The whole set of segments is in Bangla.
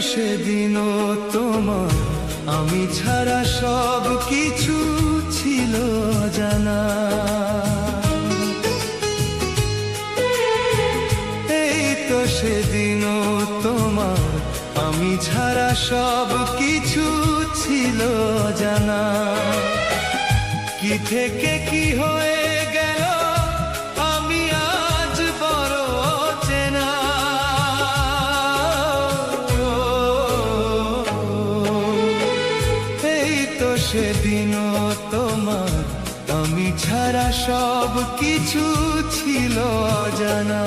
সেদিনও তোমার আমি ছাড়া সব কিছু ছিল জানা। এই তো সেদিনও তোমার আমি ছাড়া সব কিছু ছিল জানা। কি থেকে কি হয়ে গেল আমি আজ বড় চেনা। এই তো সেদিনও তোমার আমি ছাড়া সব কিছু ছিল অজানা।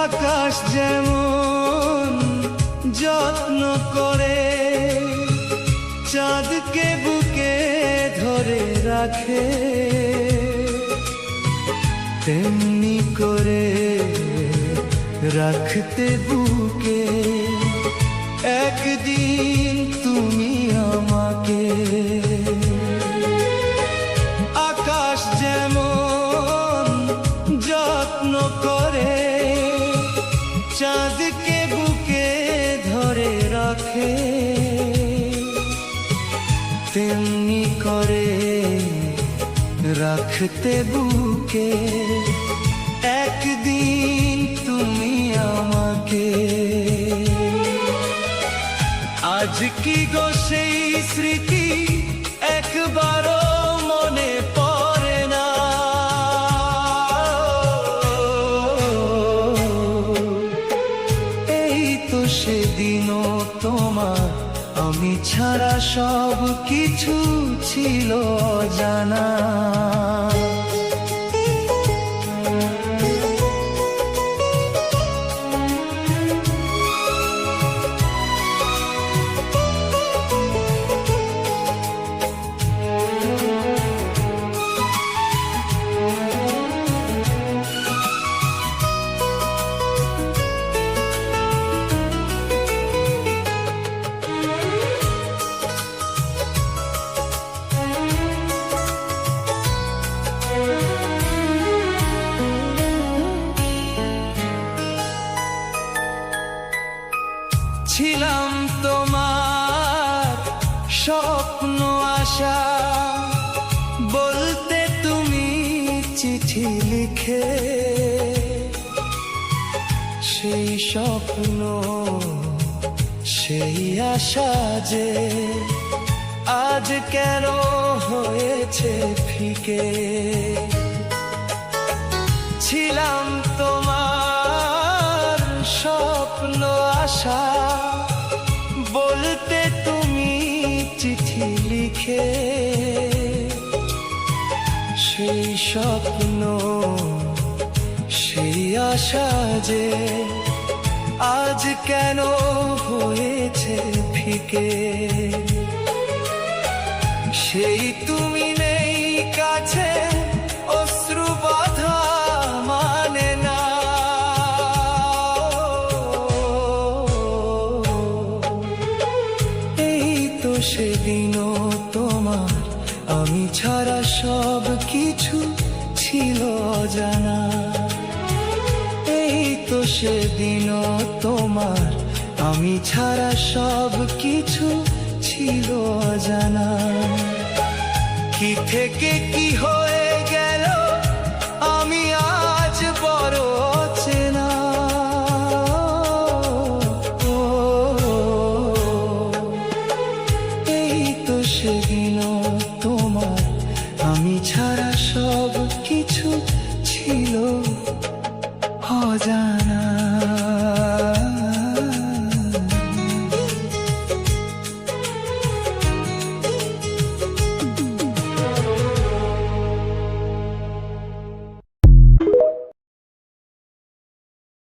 আকাশ যেমন যত্ন করে চাঁদকে বুকে ধরে রাখে, তেমনি করে রাখতে বুকে একদিন তুমি আমাকে। আকাশ যেমন যত্ন করে চাঁদকে বুকে ধরে রাখে, তেমনি করে রাখতে বুকে একদিন তুমি আমাকে। আজ কি গো সেই স্মৃতি একবারও মনে পড়ে না। সেদিনও তোমার আমি ছাড়া সব কিছু ছিল জানা। ছিলাম তোমার স্বপ্ন আশা, বলতে তুমি চিঠি লিখে। সেই স্বপ্ন সেই আশা যে আজ কেন হয়েছে ফিকে। ছিলাম তোমার স্বপ্ন আশা, বলতে তুমি চিঠি লিখে। সেই স্বপ্ন সেই আশা যে আজ কেন হয়েছে ফিকে। সেই তুমি নেই কাছে অশ্রু বাঁধা মানে না। সেদিনও তোমার আমি ছাড়া সব কিছু ছিল জানা। এই তো সেদিনও তোমার আমি ছাড়া সব কিছু ছিল জানা। কি থেকে কি হয়ে গেল আমি আজ বড় চেনা। সেদিনও তোমার আমি ছাড়া সব কিছু ছিল অজানা।